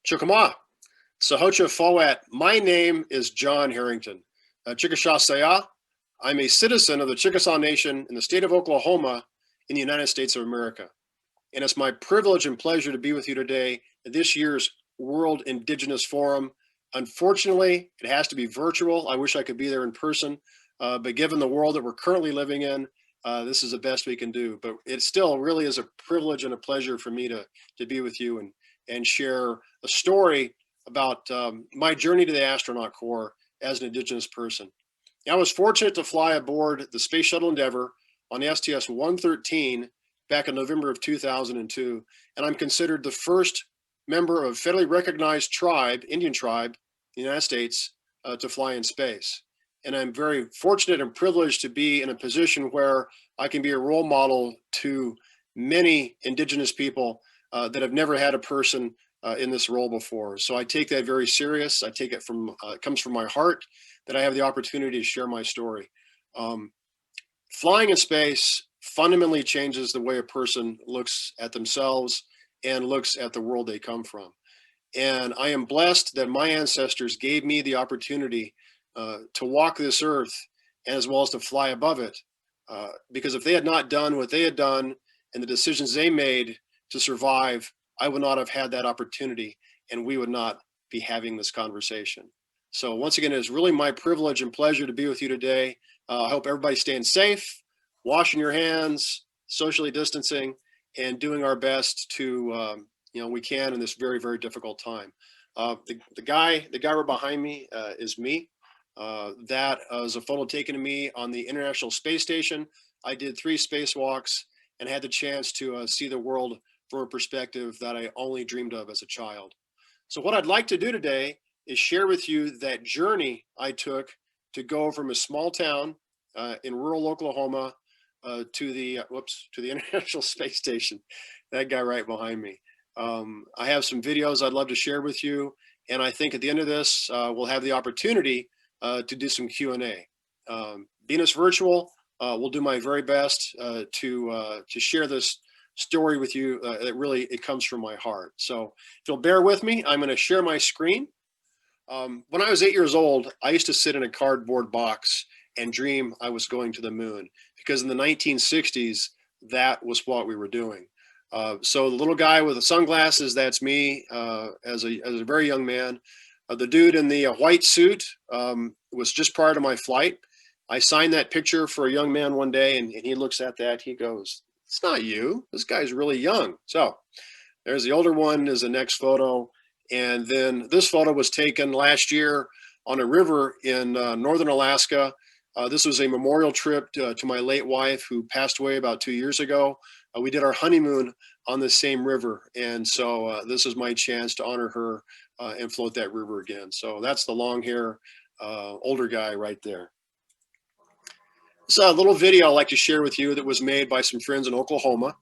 Chukama, Sahocha Fowat. My name is John Herrington. Chickasaw Saya. I'm a citizen of the Chickasaw Nation in the state of Oklahoma in the United States of America. And it's my privilege and pleasure to be with you today at this year's World Indigenous Forum. Unfortunately, it has to be virtual. I wish I could be there in person, but given the world that we're currently living in, this is the best we can do. But it still really is a privilege and a pleasure for me to be with you and share a story about my journey to the astronaut corps as an Indigenous person. I was fortunate to fly aboard the Space Shuttle Endeavour on STS-113 back in November of 2002, and I'm considered the first member of federally recognized tribe, Indian tribe, in the United States, to fly in space. And I'm very fortunate and privileged to be in a position where I can be a role model to many Indigenous people that have never had a person in this role before. So I take that very serious. I take it from, it comes from my heart that I have the opportunity to share my story. Flying in space fundamentally changes the way a person looks at themselves and looks at the world they come from. And I am blessed that my ancestors gave me the opportunity to walk this earth as well as to fly above it. Because if they had not done what they had done and the decisions they made to survive, I would not have had that opportunity and we would not be having this conversation. So once again, it's really my privilege and pleasure to be with you today. I hope everybody's staying safe, washing your hands, socially distancing, and doing our best to, we can in this very, very difficult time. The guy right behind me is me. That was a photo taken of me on the International Space Station. I did 3 spacewalks and had the chance to see the world from a perspective that I only dreamed of as a child. So what I'd like to do today is share with you that journey I took to go from a small town in rural Oklahoma to the International Space Station. That guy right behind me. I have some videos I'd love to share with you, and I think at the end of this, we'll have the opportunity to do some Q&A. Being it's virtual, we'll do my very best to share this story with you. It comes from my heart. So if you'll bear with me, I'm going to share my screen. When I was 8 years old, I used to sit in a cardboard box and dream I was going to the moon, because in the 1960s, that was what we were doing. So the little guy with the sunglasses, that's me as a very young man. The dude in the white suit was just prior to my flight. I signed that picture for a young man one day, and he looks at that, he goes, "It's not you, this guy's really young." So there's the older one is the next photo. And then this photo was taken last year on a river in northern Alaska. This was a memorial trip to my late wife who passed away about 2 years ago. We did our honeymoon on the same river. And so this is my chance to honor her and float that river again. So that's the long hair, older guy right there. So a little video I'd like to share with you that was made by some friends in Oklahoma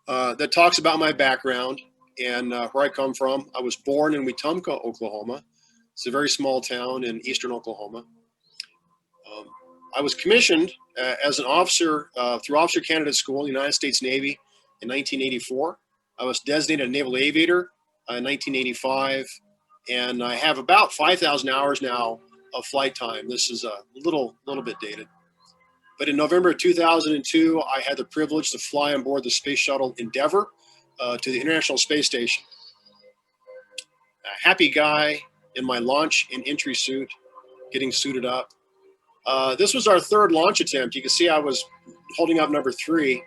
that talks about my background and where I come from. I was born in Wetumpka, Oklahoma. It's a very small town in eastern Oklahoma. I was commissioned as an officer through Officer Candidate School in the United States Navy in 1984. I was designated a Naval Aviator in 1985, and I have about 5,000 hours now of flight time. This is a little bit dated. But in November of 2002, I had the privilege to fly on board the Space Shuttle Endeavour to the International Space Station. A happy guy in my launch and entry suit, getting suited up. This was our 3rd launch attempt. You can see I was holding up number 3.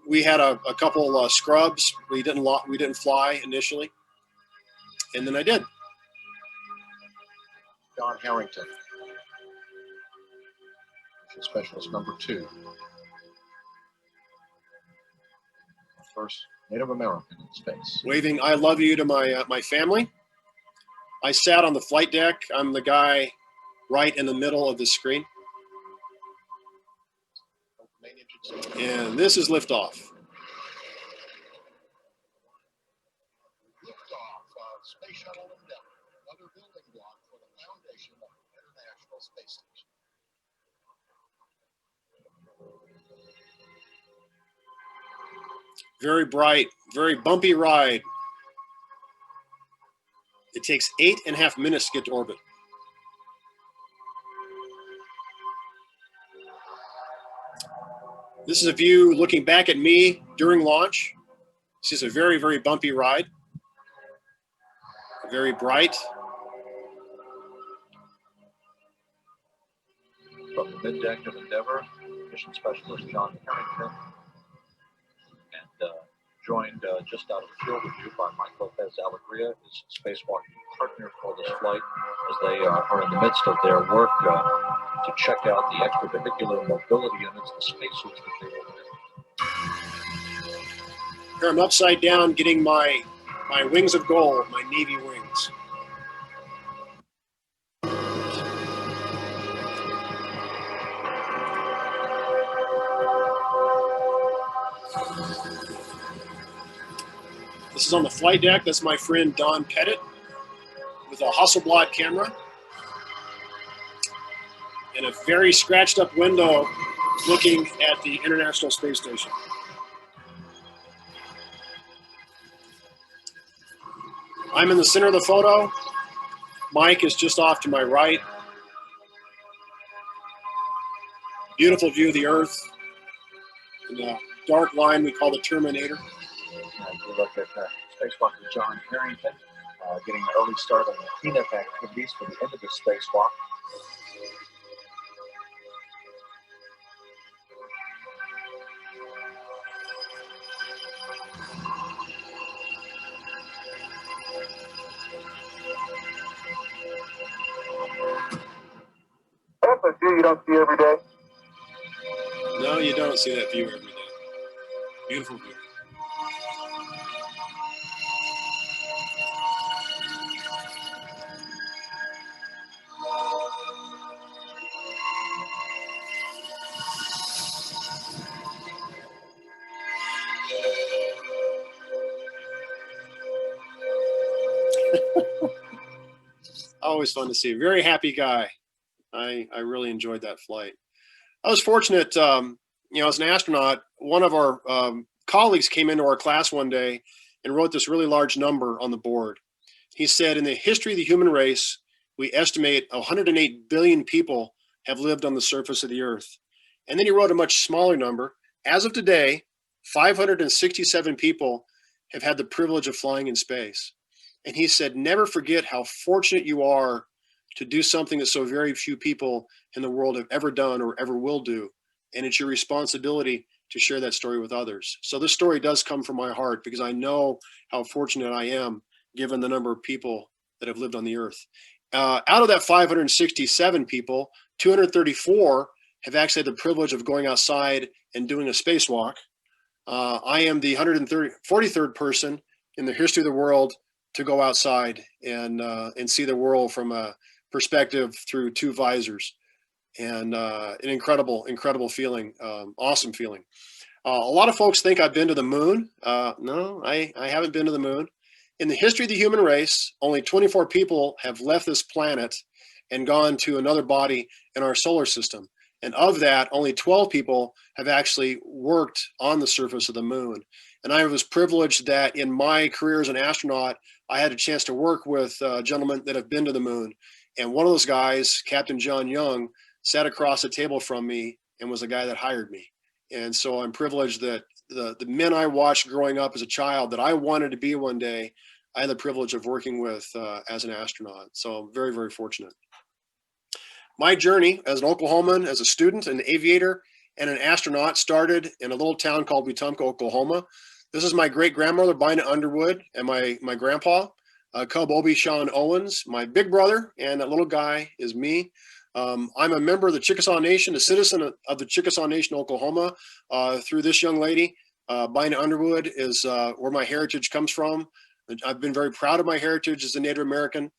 We had a couple scrubs. We didn't fly initially, and then I did. John Herrington, Mission Specialist number 2. First Native American in space. Waving "I love you" to my family. I sat on the flight deck. I'm the guy right in the middle of the screen. And this is liftoff. Liftoff of Space Shuttle Endeavour, another building block for the foundation of the International Space Station. Very bright, very bumpy ride. It takes 8.5 minutes to get to orbit. This is a view looking back at me during launch. This is a very, very bumpy ride. Very bright. From the middeck of Endeavour, Mission Specialist John Herrington, and joined just out of the field review by Mike Lopez Alegria, his spacewalking partner for this flight, as they are in the midst of their work to check out the extravehicular mobility units, the spacesuits that they will need. Here I'm upside down getting my wings of gold, my Navy wings. This is on the flight deck. That's my friend Don Pettit with a Hasselblad camera and a very scratched up window looking at the International Space Station. I'm in the center of the photo. Mike is just off to my right. Beautiful view of the Earth. And the dark line we call the Terminator. We look at spacewalker John Herrington getting an early start on the cleanup activities for the end of the spacewalk. That's a view you don't see every day. No, you don't see that view every day. Beautiful view. Always fun to see. Very happy guy. I really enjoyed that flight. I was fortunate, as an astronaut, one of our colleagues came into our class one day and wrote this really large number on the board. He said, in the history of the human race, we estimate 108 billion people have lived on the surface of the Earth. And then he wrote a much smaller number. As of today, 567 people have had the privilege of flying in space. And he said, never forget how fortunate you are to do something that so very few people in the world have ever done or ever will do. And it's your responsibility to share that story with others. So this story does come from my heart because I know how fortunate I am given the number of people that have lived on the Earth. Out of that 567 people, 234 have actually had the privilege of going outside and doing a spacewalk. I am the 143rd person in the history of the world to go outside and see the world from a perspective through two visors, and an incredible feeling, awesome feeling. A lot of folks think I've been to the moon. No, I haven't been to the moon. In the history of the human race, only 24 people have left this planet and gone to another body in our solar system. And of that, only 12 people have actually worked on the surface of the moon. And I was privileged that in my career as an astronaut, I had a chance to work with gentlemen that have been to the moon. And one of those guys, Captain John Young, sat across the table from me and was the guy that hired me. And so I'm privileged that the men I watched growing up as a child that I wanted to be one day, I had the privilege of working with as an astronaut. So I'm very, very fortunate. My journey as an Oklahoman, as a student, an aviator, and an astronaut started in a little town called Wetumpka, Oklahoma. This is my great-grandmother, Bina Underwood, and my grandpa, Cub Obi Sean Owens. My big brother and that little guy is me. I'm a member of the Chickasaw Nation, a citizen of the Chickasaw Nation, Oklahoma, through this young lady. Bina Underwood is where my heritage comes from. I've been very proud of my heritage as a Native American.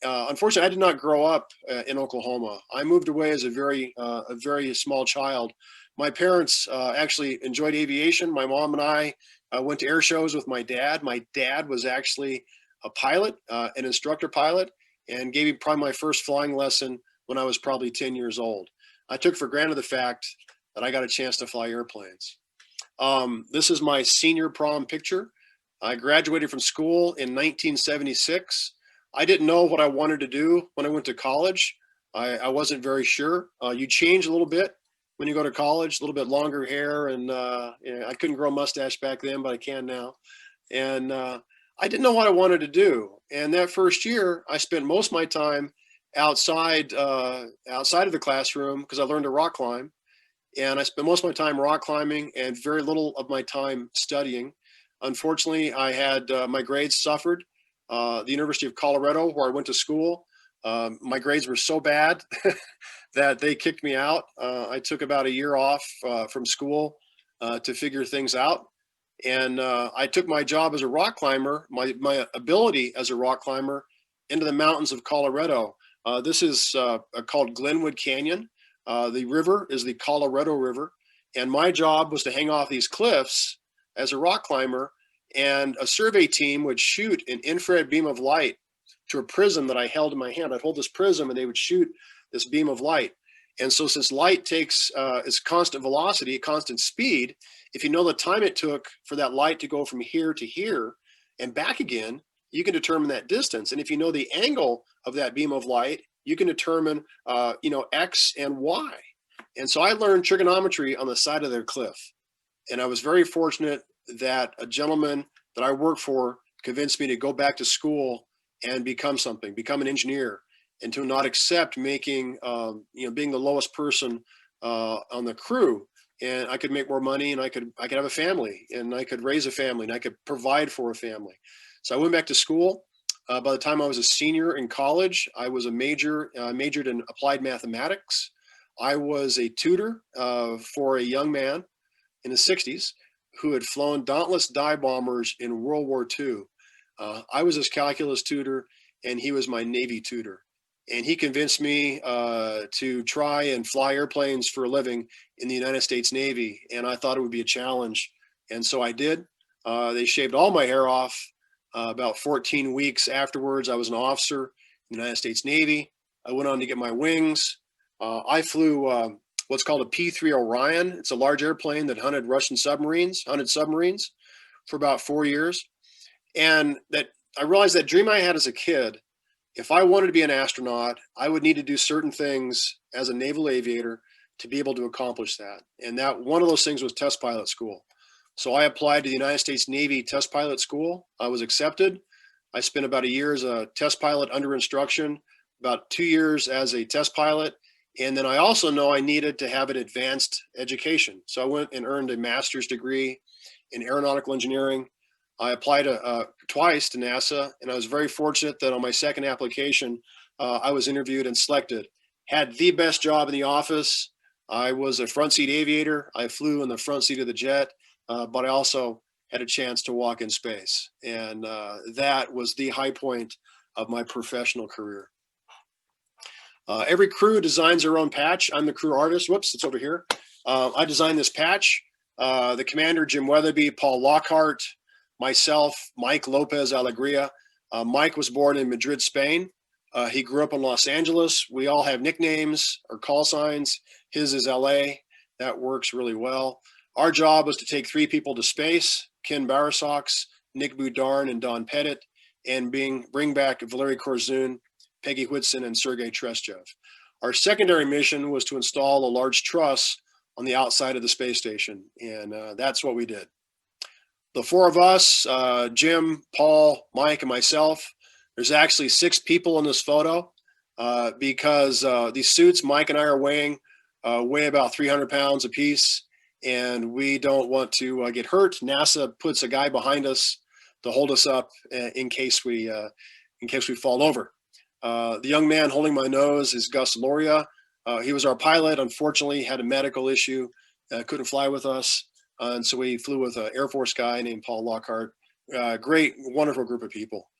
Unfortunately, I did not grow up in Oklahoma. I moved away as a very small child. My parents actually enjoyed aviation. My mom and I went to air shows with my dad. My dad was actually a pilot, an instructor pilot, and gave me probably my first flying lesson when I was probably 10 years old. I took for granted the fact that I got a chance to fly airplanes. This is my senior prom picture. I graduated from school in 1976. I didn't know what I wanted to do when I went to college. I wasn't very sure. You change a little bit when you go to college, a little bit longer hair, and I couldn't grow a mustache back then, but I can now. And I didn't know what I wanted to do. And that first year, I spent most of my time outside of the classroom because I learned to rock climb. And I spent most of my time rock climbing and very little of my time studying. Unfortunately, I had my grades suffered. The University of Colorado, where I went to school, my grades were so bad that they kicked me out. I took about a year off from school to figure things out. And I took my job as a rock climber, my ability as a rock climber, into the mountains of Colorado. This is called Glenwood Canyon. The river is the Colorado River. And my job was to hang off these cliffs as a rock climber, and a survey team would shoot an infrared beam of light to a prism that I held in my hand. I'd hold this prism and they would shoot this beam of light. And so since light takes its constant velocity, constant speed, if you know the time it took for that light to go from here to here and back again, you can determine that distance. And if you know the angle of that beam of light, you can determine, X and Y. And so I learned trigonometry on the side of their cliff. And I was very fortunate that a gentleman that I worked for convinced me to go back to school and become something, become an engineer, and to not accept making, being the lowest person on the crew. And I could make more money, and I could have a family, and I could raise a family, and I could provide for a family. So I went back to school. By the time I was a senior in college, I was majored in applied mathematics. I was a tutor for a young man in the 60s who had flown Dauntless dive bombers in World War II. I was his calculus tutor, and he was my Navy tutor. And he convinced me to try and fly airplanes for a living in the United States Navy. And I thought it would be a challenge. And so I did. They shaved all my hair off. About 14 weeks afterwards, I was an officer in the United States Navy. I went on to get my wings. I flew what's called a P-3 Orion. It's a large airplane that hunted submarines for about 4 years. And that I realized that dream I had as a kid, if I wanted to be an astronaut, I would need to do certain things as a naval aviator to be able to accomplish that. And that one of those things was test pilot school. So I applied to the United States Navy Test Pilot School. I was accepted. I spent about a year as a test pilot under instruction, about 2 years as a test pilot. And then I also know I needed to have an advanced education. So I went and earned a master's degree in aeronautical engineering. I applied twice to NASA, and I was very fortunate that on my second application, I was interviewed and selected. Had the best job in the office. I was a front seat aviator. I flew in the front seat of the jet. But I also had a chance to walk in space. And that was the high point of my professional career. Every crew designs their own patch. I'm the crew artist. Whoops, it's over here. I designed this patch. The commander, Jim Weatherby, Paul Lockhart, myself, Mike Lopez Alegria. Mike was born in Madrid, Spain. He grew up in Los Angeles. We all have nicknames or call signs. His is LA. That works really well. Our job was to take 3 people to space: Ken Barasox, Nick Boudin, and Don Pettit, and bring back Valery Korzun, Peggy Whitson, and Sergei Trestchev. Our secondary mission was to install a large truss on the outside of the space station, and that's what we did. The 4 of us, Jim, Paul, Mike, and myself, there's actually 6 people in this photo because these suits Mike and I are wearing weigh about 300 pounds apiece. And we don't want to get hurt. NASA puts a guy behind us to hold us up in case we fall over. The young man holding my nose is Gus Loria. He was our pilot. Unfortunately, had a medical issue, couldn't fly with us, and so we flew with an Air Force guy named Paul Lockhart. Great, wonderful group of people.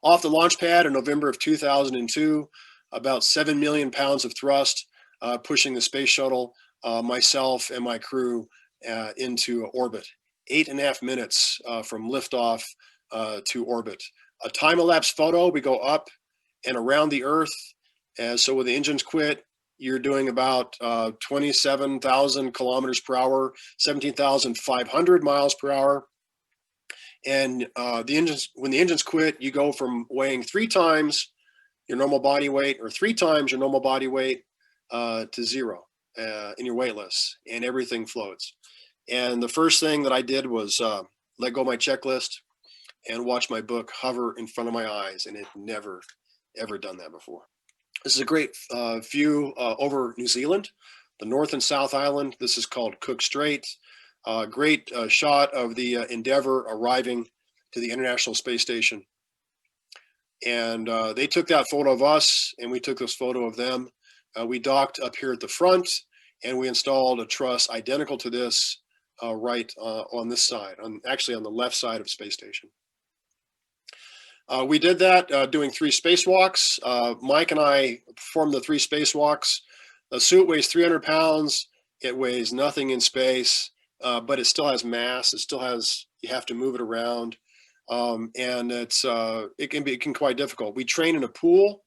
Off the launch pad in November of 2002, about 7 million pounds of thrust pushing the space shuttle. Myself and my crew into orbit. 8.5 minutes from liftoff to orbit. A time-elapse photo, we go up and around the Earth. And so when the engines quit, you're doing about 27,000 kilometers per hour, 17,500 miles per hour. And when the engines quit, you go from weighing 3 times your normal body weight or 3 times your normal body weight to 0 in your weightless, and everything floats. And the first thing that I did was let go of my checklist and watch my book hover in front of my eyes, and it never, ever done that before. This is a great view over New Zealand, the North and South Island. This is called Cook Strait. Great shot of the Endeavour arriving to the International Space Station. And they took that photo of us, and we took this photo of them. We docked up here at the front, and we installed a truss identical to this right on this side, actually on the left side of Space Station. We did that doing 3 spacewalks. Mike and I performed the 3 spacewalks. The suit weighs 300 pounds. It weighs nothing in space, but it still has mass. It still has, you have to move it around. And it can be quite difficult. We train in a pool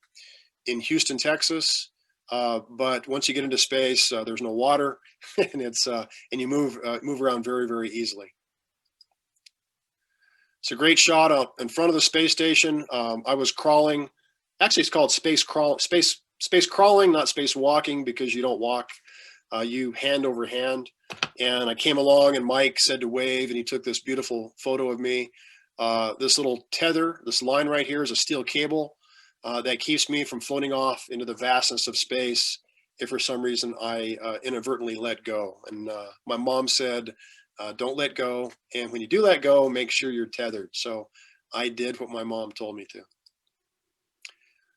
in Houston, Texas. But once you get into space, there's no water, and and you move around very, very easily. It's a great shot up in front of the space station. I was crawling. Actually, it's called space crawling, not space walking, because you don't walk. You hand over hand. And I came along, and Mike said to wave, and he took this beautiful photo of me. This little tether, this line right here, is a steel cable that keeps me from floating off into the vastness of space if for some reason I inadvertently let go. And my mom said, don't let go. And when you do let go, make sure you're tethered. So I did what my mom told me to.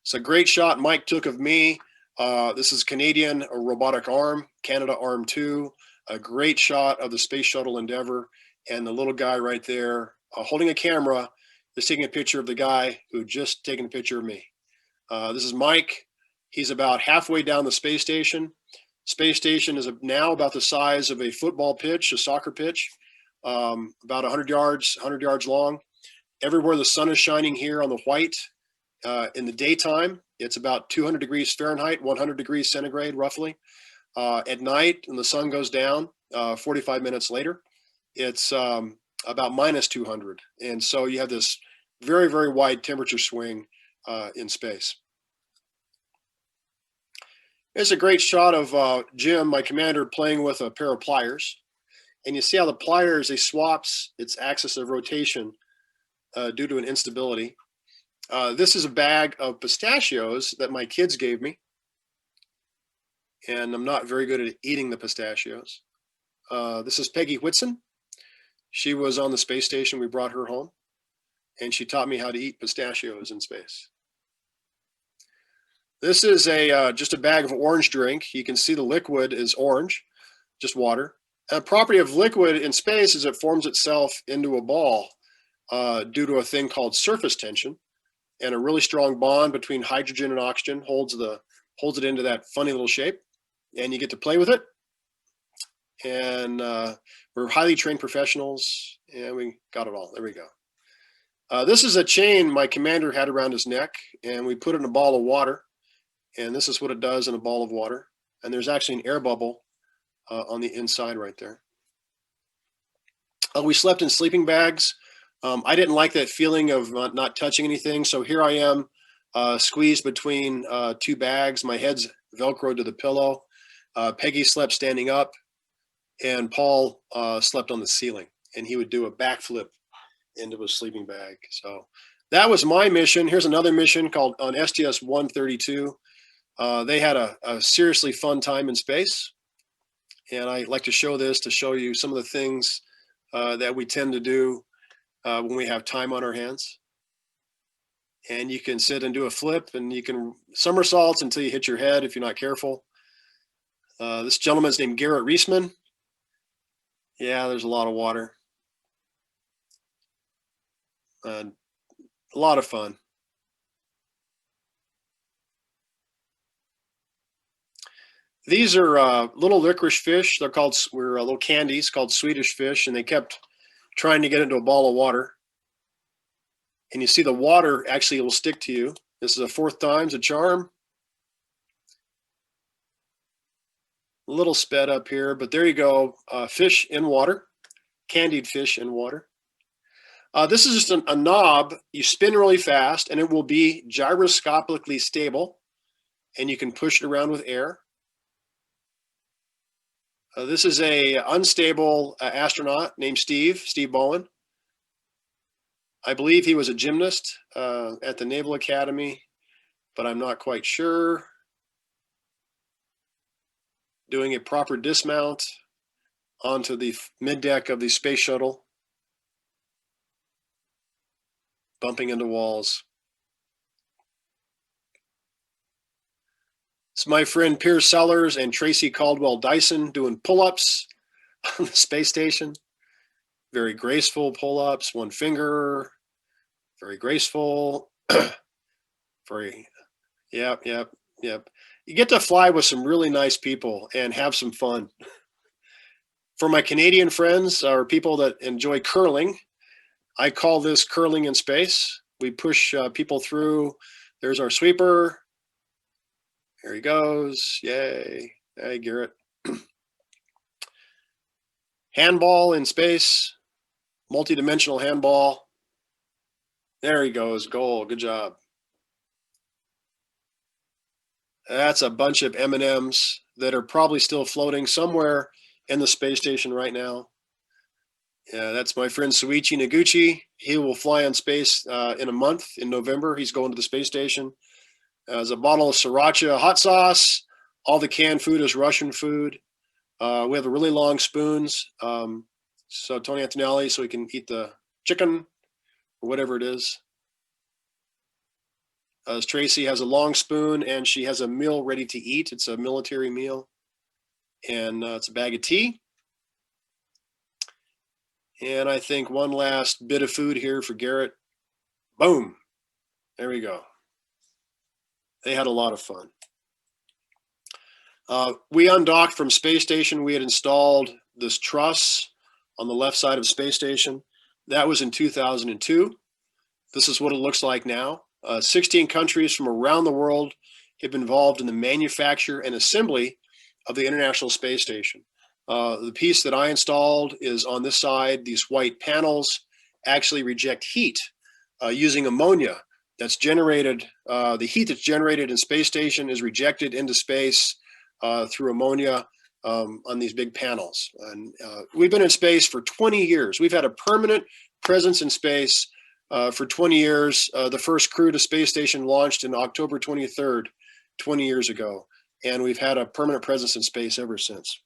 It's a great shot Mike took of me. This is Canadian robotic arm, Canada Arm 2. A great shot of the Space Shuttle Endeavour, and the little guy right there holding a camera is taking a picture of the guy who just taken a picture of me. This is Mike. He's about halfway down the space station. Space station is now about the size of a football pitch, a soccer pitch, about 100 yards long. Everywhere the sun is shining here on the white in the daytime, it's about 200 degrees Fahrenheit, 100 degrees centigrade, roughly. At night, when the sun goes down, 45 minutes later, it's about minus 200. And so you have this very, very wide temperature swing in space. Here's a great shot of Jim, my commander, playing with a pair of pliers. And you see how the pliers, they swaps its axis of rotation due to an instability. This is a bag of pistachios that my kids gave me. And I'm not very good at eating the pistachios. This is Peggy Whitson. She was on the space station. We brought her home, and she taught me how to eat pistachios in space. This is just a bag of orange drink. You can see the liquid is orange, just water. And the property of liquid in space is it forms itself into a ball due to a thing called surface tension, and a really strong bond between hydrogen and oxygen holds it into that funny little shape, and you get to play with it. And we're highly trained professionals, and we got it all. There we go. This is a chain my commander had around his neck, and we put it in a ball of water. And this is what it does in a ball of water. And there's actually an air bubble on the inside right there. We slept in sleeping bags. I didn't like that feeling of not touching anything. So here I am squeezed between 2 bags. My head's Velcroed to the pillow. Peggy slept standing up, and Paul slept on the ceiling, and he would do a backflip into a sleeping bag. So that was my mission. Here's another mission called on STS-132. They had a seriously fun time in space, and I like to show this to show you some of the things that we tend to do when we have time on our hands. And you can sit and do a flip, and you can somersaults until you hit your head if you're not careful. This gentleman's named Garrett Reisman. Yeah, there's a lot of water. A lot of fun. These are little licorice fish. They're called, little candies called Swedish fish, and they kept trying to get into a ball of water. And you see the water actually will stick to you. This is a 4th time's a charm. A little sped up here, but there you go. Fish in water, candied fish in water. This is just a knob you spin really fast, and it will be gyroscopically stable, and you can push it around with air. This is a unstable astronaut named Steve Bowen. I believe he was a gymnast at the Naval Academy, but I'm not quite sure. Doing a proper dismount onto the middeck of the space shuttle, bumping into walls. It's my friend Piers Sellers and Tracy Caldwell Dyson doing pull-ups on the space station. Very graceful pull-ups, one finger, very graceful. Yep. You get to fly with some really nice people and have some fun. For my Canadian friends or people that enjoy curling, I call this curling in space. We push people through. There's our sweeper. There he goes. Yay. Hey, Garrett. Handball in space, multi-dimensional handball. There he goes. Goal. Good job. That's a bunch of M&Ms that are probably still floating somewhere in the space station right now. Yeah, that's my friend Suichi Noguchi. He will fly on space in a month, in November. He's going to the space station. There's a bottle of sriracha hot sauce. All the canned food is Russian food. We have the really long spoons. So Tony Antonelli, so he can eat the chicken or whatever it is. Tracy has a long spoon, and she has a meal ready to eat. It's a military meal. And it's a bag of tea. And I think one last bit of food here for Garrett. Boom. There we go. They had a lot of fun. We undocked from space station. We had installed this truss on the left side of space station. That was in 2002. This is what it looks like now. 16 countries from around the world have been involved in the manufacture and assembly of the International Space Station. The piece that I installed is on this side. These white panels actually reject heat using ammonia that's generated. The heat that's generated in space station is rejected into space through ammonia on these big panels. And we've been in space for 20 years. We've had a permanent presence in space for 20 years. The first crew to space station launched in October 23rd, 20 years ago. And we've had a permanent presence in space ever since.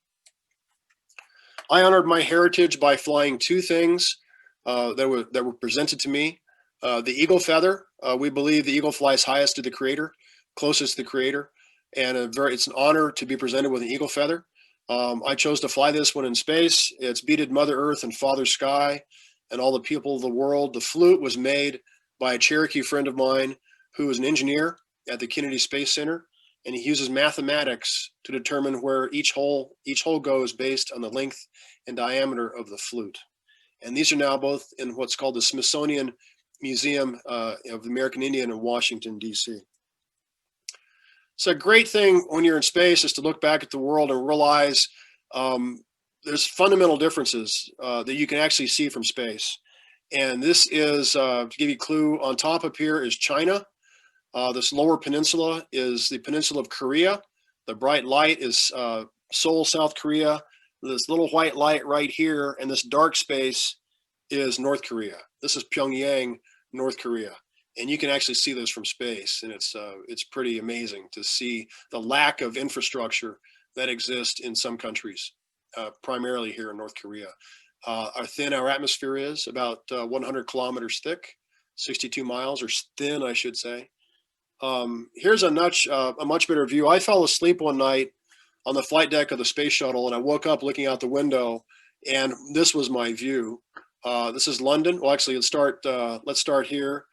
I honored my heritage by flying two things that were presented to me. The eagle feather. We believe the eagle flies highest to the creator, closest to the creator. And it's an honor to be presented with an eagle feather. I chose to fly this one in space. It's beaded Mother Earth and Father Sky and all the people of the world. The flute was made by a Cherokee friend of mine who is an engineer at the Kennedy Space Center. And he uses mathematics to determine where each hole goes based on the length and diameter of the flute. And these are now both in what's called the Smithsonian Museum of the American Indian in Washington, D.C. So a great thing when you're in space is to look back at the world and realize there's fundamental differences that you can actually see from space. And this is, to give you a clue, on top up here is China. This lower peninsula is the peninsula of Korea. The bright light is Seoul, South Korea. This little white light right here and this dark space is North Korea. This is Pyongyang, North Korea. And you can actually see this from space. And it's pretty amazing to see the lack of infrastructure that exists in some countries, primarily here in North Korea. How thin our atmosphere is, about 100 kilometers thick, 62 miles, or thin, I should say. Here's a much better view. I fell asleep one night on the flight deck of the space shuttle, and I woke up looking out the window, and this was my view. This is London. Well, actually, let's start here.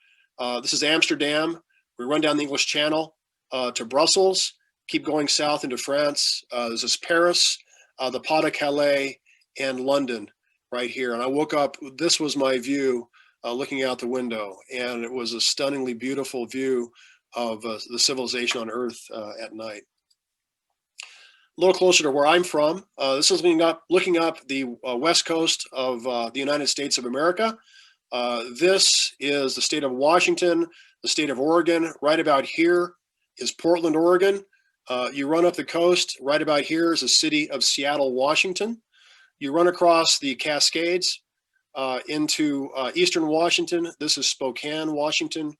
This is Amsterdam. We run down the English Channel to Brussels, keep going south into France. This is Paris, the Pas de Calais, and London right here. And I woke up, this was my view looking out the window, and it was a stunningly beautiful view of the civilization on Earth at night. A little closer to where I'm from, this is looking up the west coast of the United States of America. This is the state of Washington, the state of Oregon. Right about here is Portland, Oregon. You run up the coast, right about here is the city of Seattle, Washington. You run across the Cascades into eastern Washington. This is Spokane, Washington.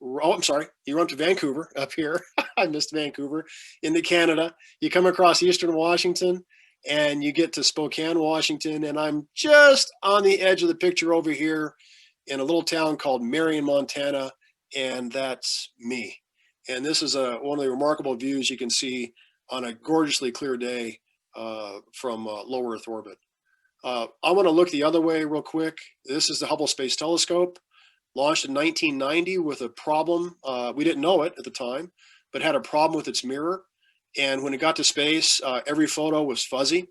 Oh, I'm sorry. You run to Vancouver up here. I missed Vancouver. Into Canada. You come across eastern Washington and you get to Spokane, Washington. And I'm just on the edge of the picture over here in a little town called Marion, Montana. And that's me. And this is one of the remarkable views you can see on a gorgeously clear day from low Earth orbit. I want to look the other way real quick. This is the Hubble Space Telescope, launched in 1990 with a problem. We didn't know it at the time, but had a problem with its mirror. And when it got to space, every photo was fuzzy.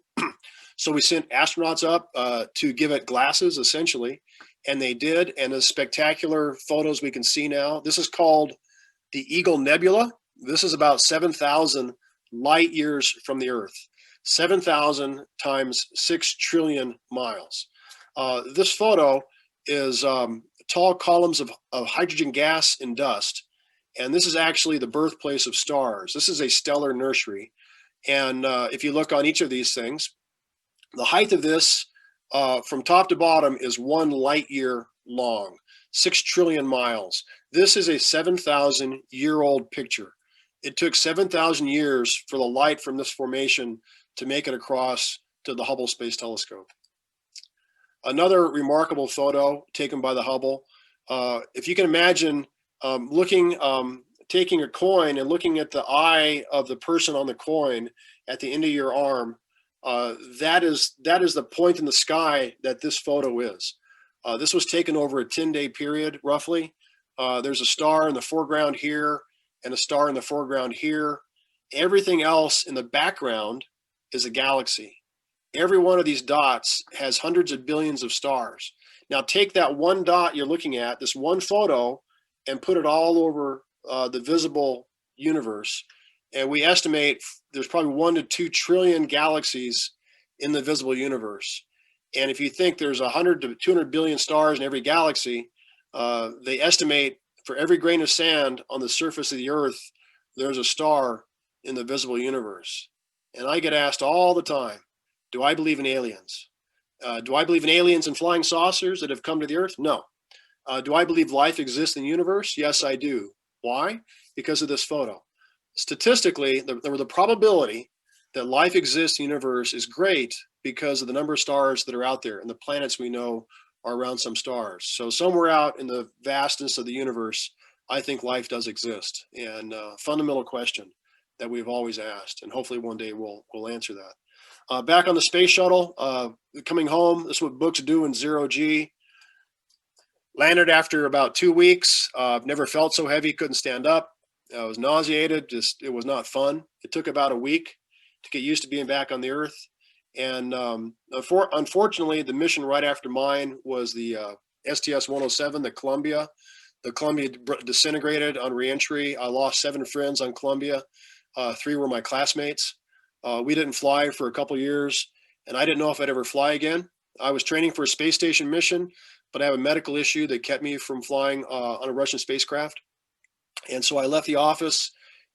So we sent astronauts up to give it glasses, essentially, and they did. And the spectacular photos we can see now. This is called the Eagle Nebula. This is about 7,000 light years from the Earth. 7,000 times 6 trillion miles. This photo is tall columns of hydrogen gas and dust. And this is actually the birthplace of stars. This is a stellar nursery. And if you look on each of these things, the height of this from top to bottom is 1 light year long, 6 trillion miles. This is a 7,000-year-old picture. It took 7,000 years for the light from this formation to make it across to the Hubble Space Telescope. Another remarkable photo taken by the Hubble. If you can imagine taking a coin and looking at the eye of the person on the coin at the end of your arm, that is the point in the sky that this photo is. This was taken over a 10-day period, roughly. There's a star in the foreground here and a star in the foreground here. Everything else in the background is a galaxy. Every one of these dots has hundreds of billions of stars. Now take that one dot you're looking at, this one photo, and put it all over the visible universe. And we estimate there's probably 1 to 2 trillion galaxies in the visible universe. And if you think there's 100 to 200 billion stars in every galaxy, they estimate for every grain of sand on the surface of the Earth, there's a star in the visible universe. And I get asked all the time, do I believe in aliens? Do I believe in aliens and flying saucers that have come to the Earth? No. Do I believe life exists in the universe? Yes, I do. Why? Because of this photo. Statistically, the probability that life exists in the universe is great because of the number of stars that are out there and the planets we know are around some stars. So somewhere out in the vastness of the universe, I think life does exist. And fundamental question that we've always asked, and hopefully one day we'll answer that. Back on the space shuttle, coming home, this is what books do in 0G. Landed after about 2 weeks. Never felt so heavy, couldn't stand up. I was nauseated, it was not fun. It took about a week to get used to being back on the Earth. And unfortunately, the mission right after mine was the STS-107, the Columbia. The Columbia disintegrated on reentry. I lost 7 friends on Columbia. 3 were my classmates. We didn't fly for a couple years, and I didn't know if I'd ever fly again. I was training for a space station mission, but I have a medical issue that kept me from flying on a Russian spacecraft. And so I left the office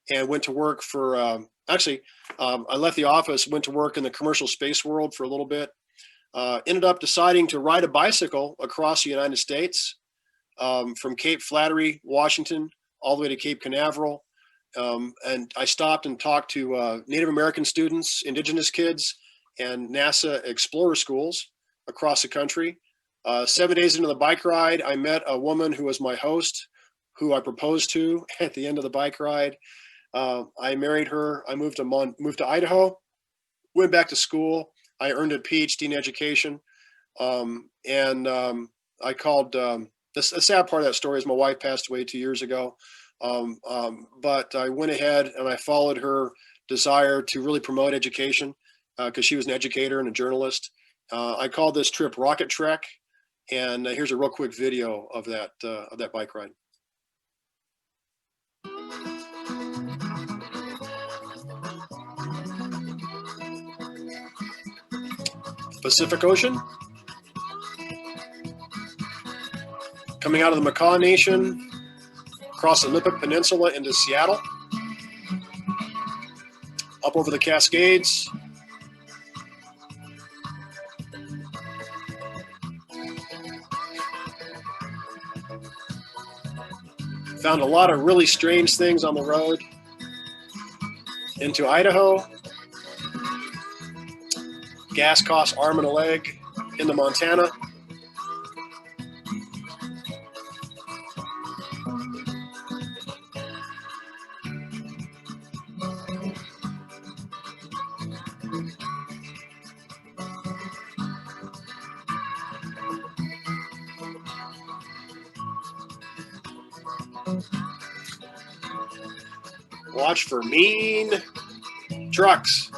and went to work for, I left the office, went to work in the commercial space world for a little bit. Ended up deciding to ride a bicycle across the United States from Cape Flattery, Washington, all the way to Cape Canaveral. And I stopped and talked to Native American students, Indigenous kids, and NASA Explorer schools across the country. 7 days into the bike ride, I met a woman who was my host, who I proposed to at the end of the bike ride. I married her. I moved to Idaho, went back to school. I earned a PhD in education. I called, the sad part of that story is my wife passed away 2 years ago. But I went ahead and I followed her desire to really promote education because she was an educator and a journalist. I called this trip Rocket Trek. And here's a real quick video of that bike ride. Pacific Ocean. Coming out of the Macaw Nation, across the Lippert Peninsula into Seattle, up over the Cascades, found a lot of really strange things on the road, into Idaho, gas costs arm and a leg, into Montana, watch for mean trucks.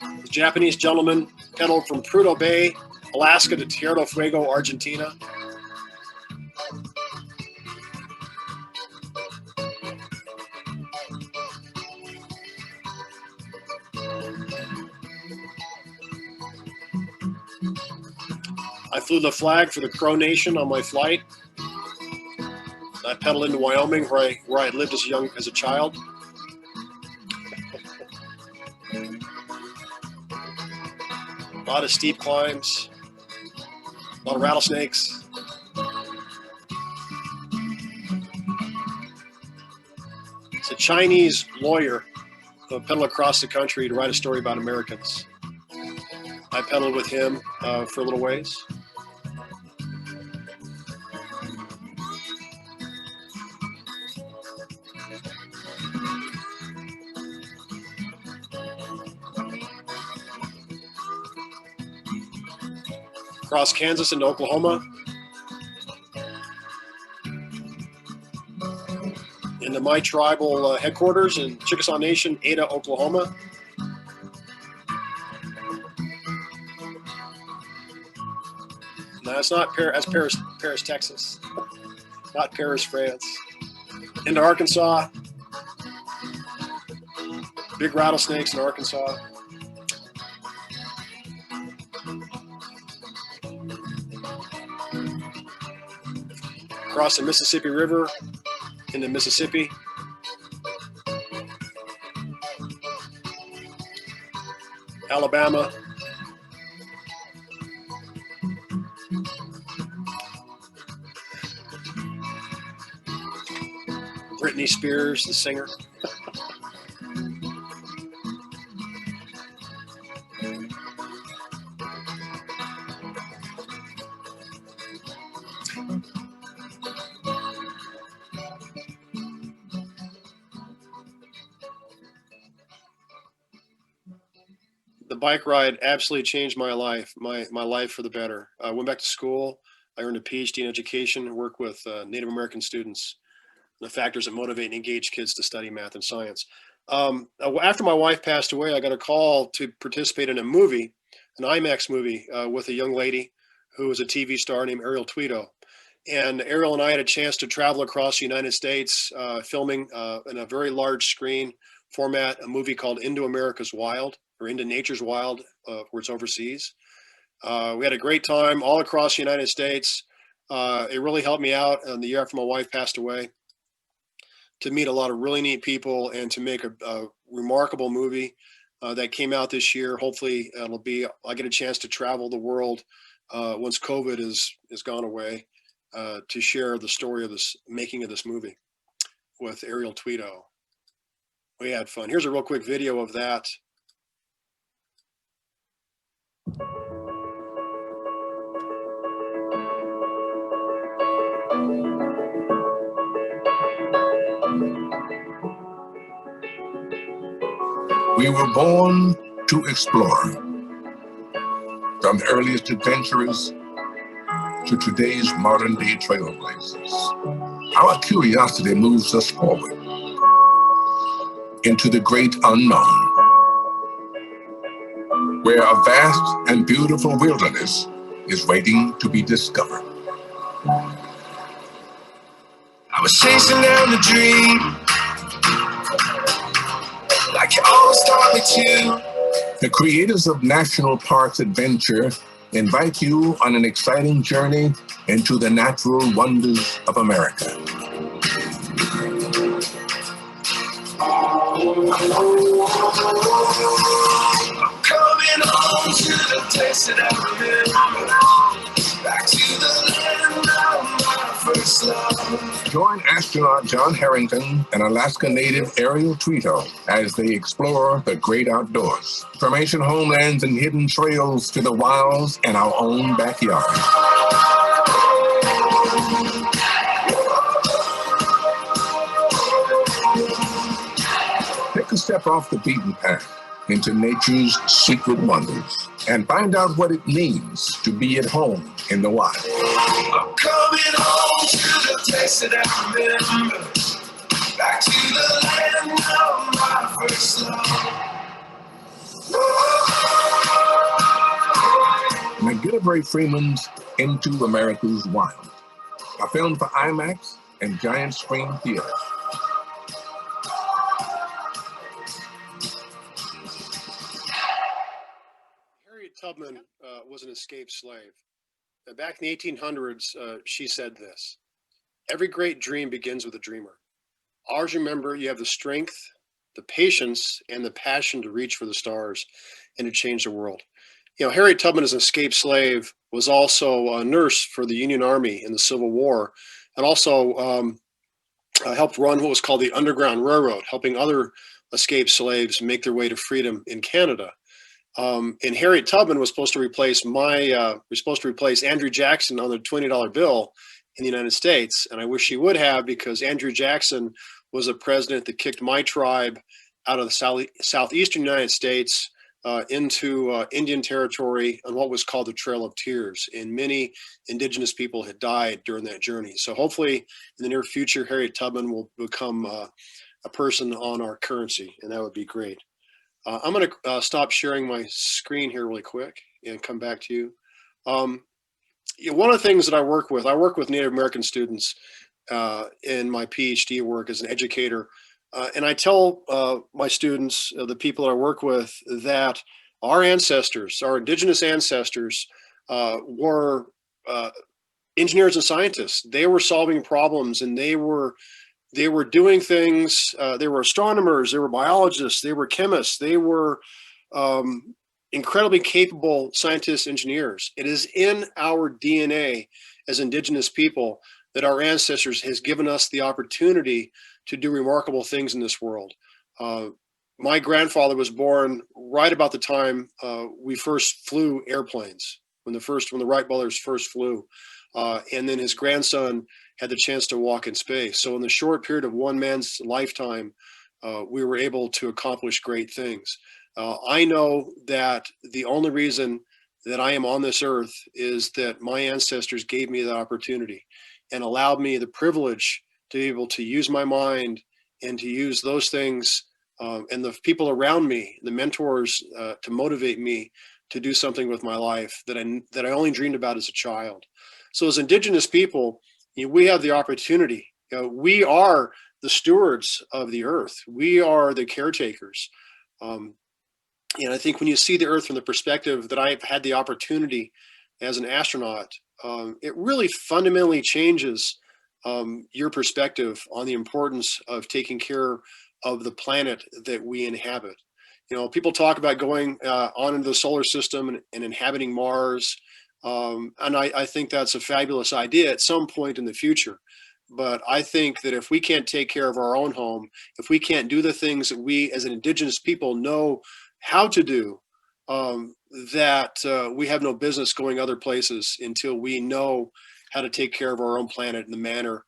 The Japanese gentleman pedaled from Prudhoe Bay, Alaska to Tierra del Fuego, Argentina. I flew the flag for the Crow Nation on my flight. I pedaled into Wyoming, where I lived as a child. A lot of steep climbs, a lot of rattlesnakes. It's a Chinese lawyer who pedaled across the country to write a story about Americans. I pedaled with him for a little ways. Across Kansas into Oklahoma, into my tribal headquarters in Chickasaw Nation, Ada, Oklahoma. No, it's not Paris, Texas, not Paris, France. Into Arkansas, big rattlesnakes in Arkansas. Across the Mississippi River into Mississippi. Alabama. Britney Spears, the singer. The bike ride absolutely changed my life, my life for the better. I went back to school. I earned a PhD in education and work with Native American students, the factors that motivate and engage kids to study math and science. After my wife passed away, I got a call to participate in a movie, an IMAX movie with a young lady who was a TV star named Ariel Tweedo. And Ariel and I had a chance to travel across the United States, filming in a very large screen format, a movie called Into America's Wild, or Into Nature's Wild, where it's overseas. We had a great time all across the United States. It really helped me out in the year after my wife passed away to meet a lot of really neat people and to make a remarkable movie that came out this year. Hopefully I get a chance to travel the world once COVID is gone away to share the story of this making of this movie with Ariel Tweedo. We had fun. Here's a real quick video of that. We were born to explore, from the earliest adventurers to today's modern-day trailblazers. Our curiosity moves us forward into the great unknown, where a vast and beautiful wilderness is waiting to be discovered. I was chasing down the dream, like you always taught me to. The creators of National Parks Adventure invite you on an exciting journey into the natural wonders of America. Coming home to the place that I remember, back to the land of my first love. Join astronaut John Herrington and Alaska native Ariel Trito as they explore the great outdoors, from ancient homelands and hidden trails to the wilds in our own backyard. Take a step off the beaten path into nature's secret wonders and find out what it means to be at home in the wild. I'm coming home to the place that I remember, back to the land of my first love. McGillivray Freeman's Into America's Wild, a film for IMAX and giant screen theaters. Harriet Tubman was an escaped slave. Back in the 1800s, she said this: "Every great dream begins with a dreamer. Always remember you have the strength, the patience, and the passion to reach for the stars and to change the world." You know, Harriet Tubman, as an escaped slave, was also a nurse for the Union Army in the Civil War, and also helped run what was called the Underground Railroad, helping other escaped slaves make their way to freedom in Canada. And Harriet Tubman was supposed to replace Andrew Jackson on the $20 bill in the United States. And I wish she would have, because Andrew Jackson was a president that kicked my tribe out of the southeastern United States into Indian territory on what was called the Trail of Tears. And many indigenous people had died during that journey. So hopefully in the near future, Harriet Tubman will become a person on our currency, and that would be great. I'm going to stop sharing my screen here really quick and come back to you. One of the things that I work with Native American students in my PhD work as an educator. And I tell my students, the people that I work with, that our ancestors, our indigenous ancestors, were engineers and scientists. They were solving problems, and they were doing things. They were astronomers, they were biologists, they were chemists, they were incredibly capable scientists, engineers. It is in our DNA as indigenous people that our ancestors has given us the opportunity to do remarkable things in this world. My grandfather was born right about the time we first flew airplanes, when the Wright brothers first flew. And then his grandson had the chance to walk in space. So in the short period of one man's lifetime, we were able to accomplish great things. I know that the only reason that I am on this earth is that my ancestors gave me that opportunity and allowed me the privilege to be able to use my mind and to use those things and the people around me, the mentors, to motivate me to do something with my life that I only dreamed about as a child. So as indigenous people, we have the opportunity. We are the stewards of the earth. We are the caretakers. And I think when you see the earth from the perspective that I've had the opportunity as an astronaut, it really fundamentally changes your perspective on the importance of taking care of the planet that we inhabit. You know, people talk about going on into the solar system and inhabiting Mars. And I think that's a fabulous idea at some point in the future. But I think that if we can't take care of our own home, if we can't do the things that we as an indigenous people know how to do, that we have no business going other places until we know how to take care of our own planet in the manner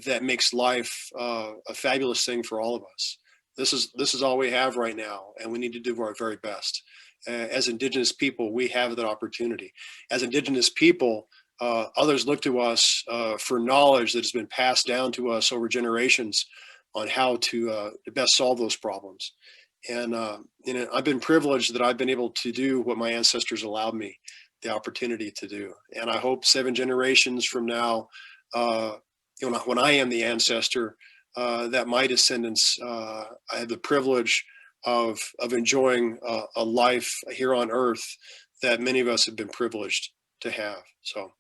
that makes life a fabulous thing for all of us. This is all we have right now, and we need to do our very best. As indigenous people, we have that opportunity. As indigenous people, others look to us for knowledge that has been passed down to us over generations on how to best solve those problems. And I've been privileged that I've been able to do what my ancestors allowed me the opportunity to do. And I hope 7 generations from now, when I am the ancestor, that my descendants, I have the privilege of enjoying a life here on Earth that many of us have been privileged to have. So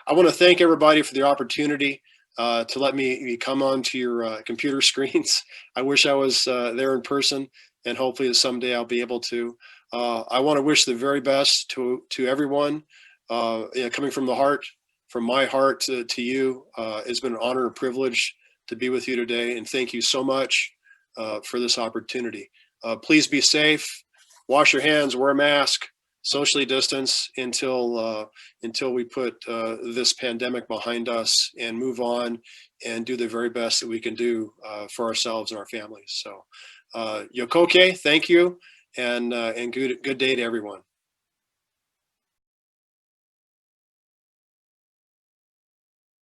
I want to thank everybody for the opportunity to let me come onto your computer screens. I wish I was there in person, and hopefully someday I'll be able to. I want to wish the very best to everyone. Coming from the heart, from my heart to you, it's been an honor and privilege to be with you today, and thank you so much for this opportunity. Please be safe, wash your hands, wear a mask, socially distance until we put this pandemic behind us and move on and do the very best that we can do for ourselves and our families. So Yokoke, thank you, and good day to everyone.